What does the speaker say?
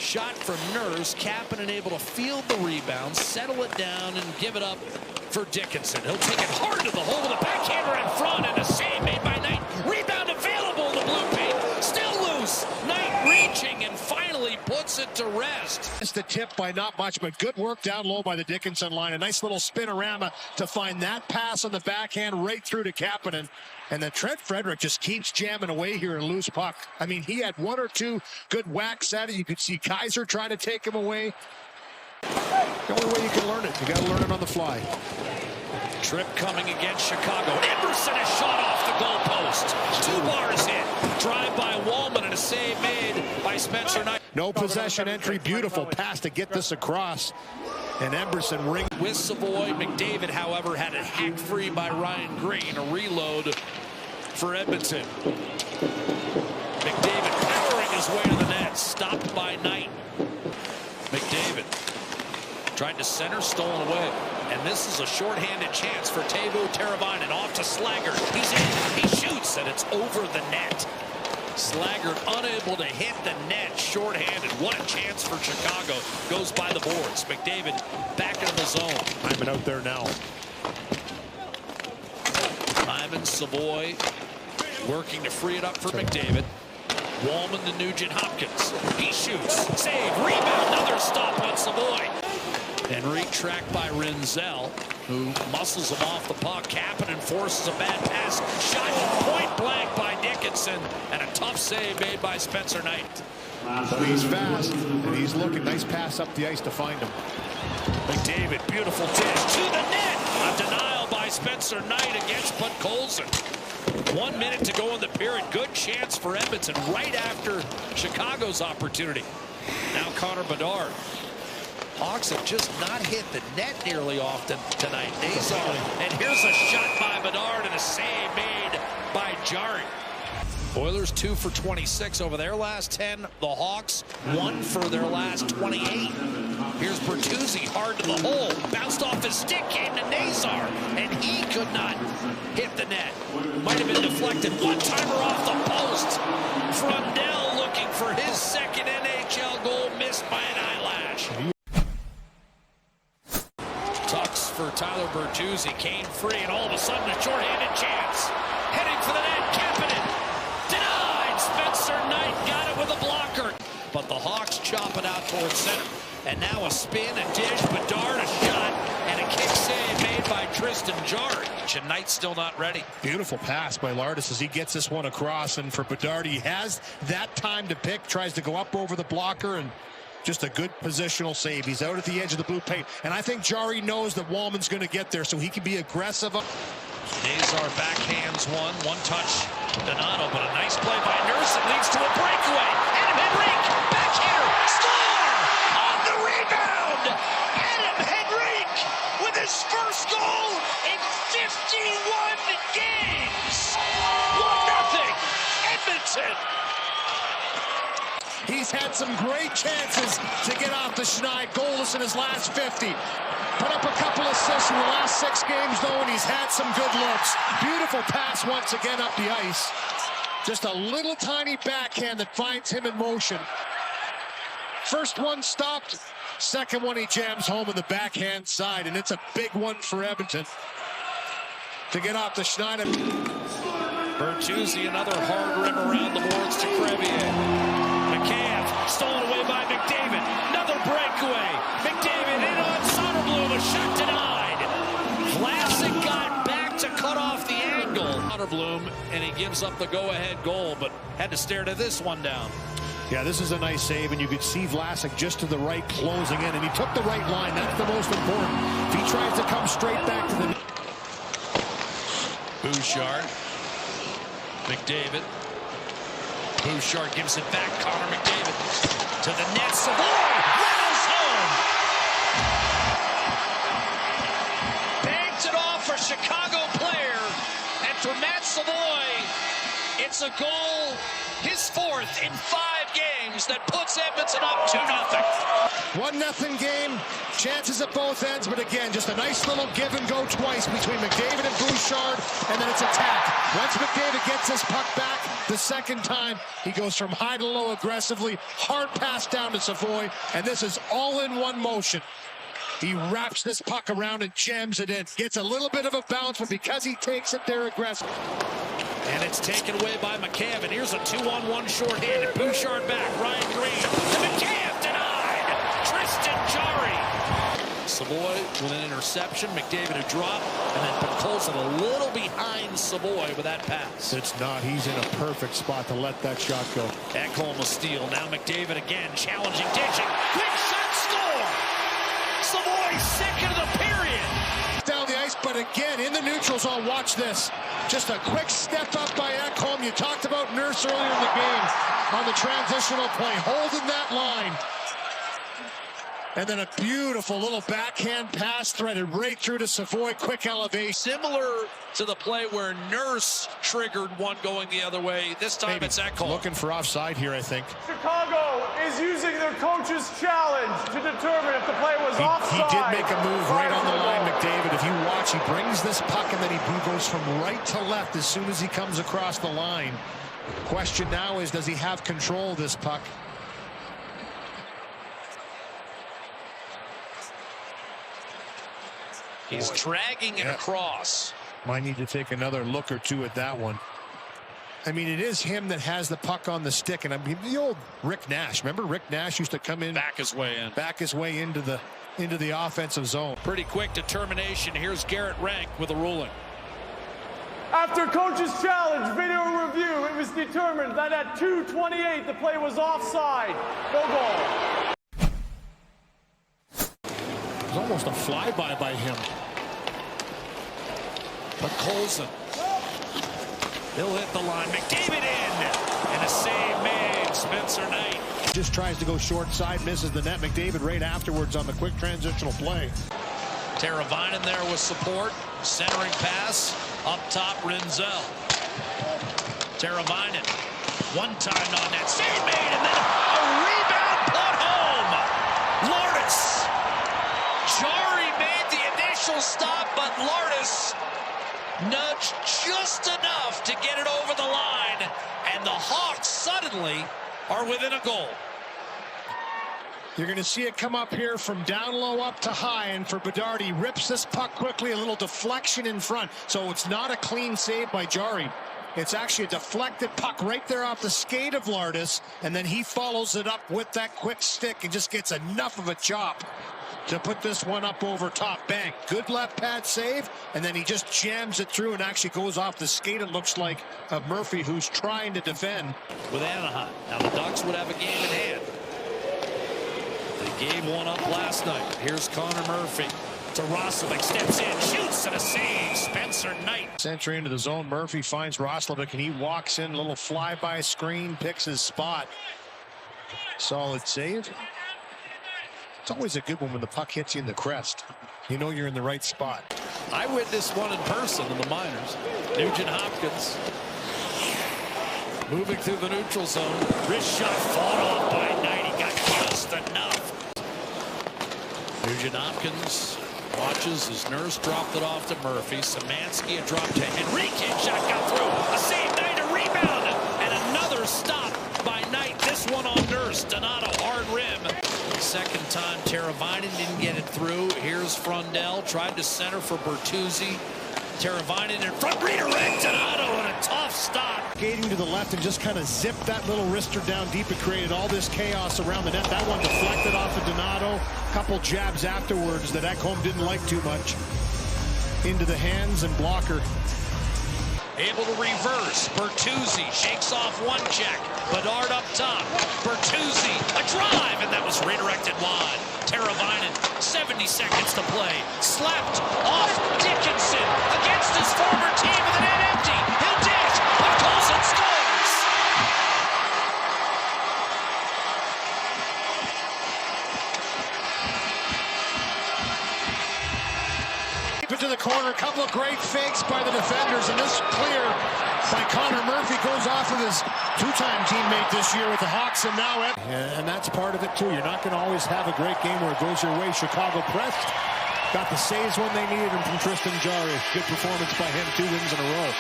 Shot from Nurse. Kapanen able to field the rebound, settle it down, and give it up for Dickinson. He'll take it hard to the hole with a backhander in front, and a save made by Knight. Rebound available to blue paint. Still loose. Knight reaching and finally puts it to rest. It's the tip by not much, but good work down low by the Dickinson line. A nice little spinorama to find that pass on the backhand right through to Kapanen. And then Trent Frederick just keeps jamming away here in loose puck. I mean, he had one or two good whacks at it. You could see Kaiser trying to take him away. The only way you can learn it, you got to learn it on the fly. Trip coming against Chicago. Emerson is shot off the goalpost. 2 bars hit. Drive by Wallman and a save made by Spencer Knight. No possession entry. Beautiful pass to get this across. And Emerson ring with Savoy. McDavid, however, had it hacked free by Ryan Green. A reload for Edmonton. McDavid powering his way to the net. Stopped by Knight. McDavid tried to center, stolen away. And this is a shorthanded chance for Teuvo Teravainen. Off to Slaggert. He's in. He shoots, and it's over the net. Slaggert unable to hit the net, shorthanded. What a chance for Chicago. Goes by the boards. McDavid back into the zone. Hyman out there now. Hyman, Savoy working to free it up for McDavid. Wallman to Nugent Hopkins. He shoots. Save. Rebound. Another stop on Savoy. Henry tracked by Rinzel, who muscles him off the puck. Kapanen forces a bad pass. Shot point blank by Dickinson. And a tough save made by Spencer Knight. He's fast, and he's looking. Nice pass up the ice to find him. McDavid, beautiful dish to the net. A denial by Spencer Knight against Podkolzin. 1 minute to go in the period. Good chance for Edmonton right after Chicago's opportunity. Now Connor Bedard. Hawks have just not hit the net nearly often tonight. Nazar, and here's a shot by Bedard and a save made by Jarry. Oilers 2 for 26 over their last 10. The Hawks 1 for their last 28. Here's Bertuzzi hard to the hole. Bounced off his stick, came to Nazar, and he could not hit the net. Might have been deflected. One-timer off the post. Frundell looking for his second NHL goal, missed by an eyelash. Tucks for Tyler Bertuzzi, came free, and all of a sudden a shorthanded chance. Heading for the net, Kapanen. Denied! Spencer Knight got it with a blocker. But the Hawks chop it out towards center. And now a spin, a dish, Bedard, a shot, and a kick save made by Tristan Jarry. And Knight's still not ready. Beautiful pass by Lardis as he gets this one across. And for Bedard, he has that time to pick, tries to go up over the blocker, and just a good positional save. He's out at the edge of the blue paint. And I think Jarry knows that Wallman's going to get there, so he can be aggressive. Nazar backhands one touch. Donato, but a nice play by Nurse. It leads to a breakaway. Adam Henrique, backhander, score! On the rebound! Adam Henrique with his first goal in 51 games! 1-0, Edmonton! He's had some great chances to get off the schneid. Goalless in his last 50. Put up a couple assists in the last 6 games, though, and he's had some good looks. Beautiful pass once again up the ice. Just a little tiny backhand that finds him in motion. First one stopped. Second one he jams home in the backhand side, and it's a big one for Edmonton to get off the schneid. Bertuzzi, another hard rim around the boards to Crevier. McCann, stolen away by McDavid. Another breakaway. McDavid in on Soderblom, a shot denied. Vlasic got back to cut off the angle. Soderblom, and he gives up the go-ahead goal, but had to stare to this one down. Yeah, this is a nice save, and you could see Vlasic just to the right closing in, and he took the right line. That's the most important. If he tries to come straight back to the... Bouchard. McDavid. Bouchard gives it back. Connor McDavid to the net. Savoy rattles home. Banked it off for Chicago player. And for Matt Savoy, it's a goal his fourth in 5 games that puts Edmonton up 2-0. 1-0 game, chances at both ends, but again, just a nice little give and go twice between McDavid and Bouchard, and then it's attack. Once McDavid gets his puck back, the second time, he goes from high to low aggressively, hard pass down to Savoy, and this is all in one motion. He wraps this puck around and jams it in. Gets a little bit of a bounce, but because he takes it, they're aggressive. And it's taken away by McCabe. And here's a 2-on-1 shorthanded. Bouchard back. Ryan Green. To McCabe, denied. Tristan Jarry. Savoy with an interception. McDavid a drop. And then Colson a little behind Savoy with that pass. It's not. He's in a perfect spot to let that shot go. Ekholm a steal. Now McDavid again. Challenging, dishing. Quick shot, score. Savoy second of the period. Down the ice, but again, in the neutral zone, watch this. Just a quick step up by Ekholm. You talked about Nurse earlier in the game on the transitional play, holding that line. And then a beautiful little backhand pass threaded right through to Savoy. Quick elevation. Similar to the play where Nurse triggered one going the other way. This time it's Ekholm. Looking for offside here, I think. Chicago is using their coach's challenge to determine if the play was offside. He did make a move right on the line, McDavid. If you watch, he brings this puck and then he goes from right to left as soon as he comes across the line. Question now is, does he have control of this puck? He's dragging it across. Might need to take another look or two at that one. I mean, it is him that has the puck on the stick. And I mean, the old Rick Nash. Remember Rick Nash used to come in. Back his way in. Back his way into the offensive zone. Pretty quick determination. Here's Garrett Rank with a ruling. After coach's challenge video review, it was determined that at 2:28 the play was offside. No goal. It was almost a flyby by him. But Colson. He'll hit the line. McDavid in. And a save made. Spencer Knight. Just tries to go short side, misses the net. McDavid right afterwards on the quick transitional play. Teravainen there with support. Centering pass. Up top, Rinzel. Teravainen. One time on that. Save made. And then a rebound put home. Lourdes. Jarry made the initial stop, but Lourdes nudged just enough to get it over the line, and the Hawks suddenly are within a goal. You're going to see it come up here from down low up to high, and for Bedard, he rips this puck quickly, a little deflection in front, so it's not a clean save by Jarry. It's actually a deflected puck right there off the skate of Lourdes, and then he follows it up with that quick stick and just gets enough of a chop to put this one up over top. Bang. Good left pad save, and then he just jams it through and actually goes off the skate, it looks like, of Murphy, who's trying to defend. With Anaheim. Now the Ducks would have a game in hand. They gave one up last night. Here's Connor Murphy. To Roslovic, steps in, shoots, and a save. Spencer Knight. Century into the zone. Murphy finds Roslovic, and he walks in, a little flyby screen, picks his spot. Solid save. It's always a good one when the puck hits you in the crest. You know you're in the right spot. I witnessed one in person in the minors. Nugent Hopkins moving through the neutral zone. Wrist shot fought off by Knight. He got just enough. Nugent Hopkins watches as Nurse dropped it off to Murphy. Szymanski a drop to Henrique. Shot got through. A save. Knight a rebound. And another stop by Knight. This one on Nurse. Donato hard rim. Second time Teravainen didn't get it through. Here's Frundell. Tried to center for Bertuzzi. Teravainen in front. Redirect. Donato and a tough stop. Skating to the left and just kind of zipped that little wrister down deep. It created all this chaos around the net. That one deflected off of Donato. Couple jabs afterwards that Ekholm didn't like too much. Into the hands and blocker. Able to reverse. Bertuzzi shakes off one check. Bedard up top. Bertuzzi, a drive, and that was redirected wide. Teravainen, 70 seconds to play. Slapped off Dickinson against his former team with an net empty. He'll dish, but Colson scores. Deep into the corner, a couple of great fakes by the defenders, and this clear by Connor Murphy goes off of his two-time teammate this year with the Hawks, and now and that's part of it too. You're not going to always have a great game where it goes your way. Chicago pressed, got the saves when they needed them from Tristan Jarry. Good performance by him, 2 wins in a row.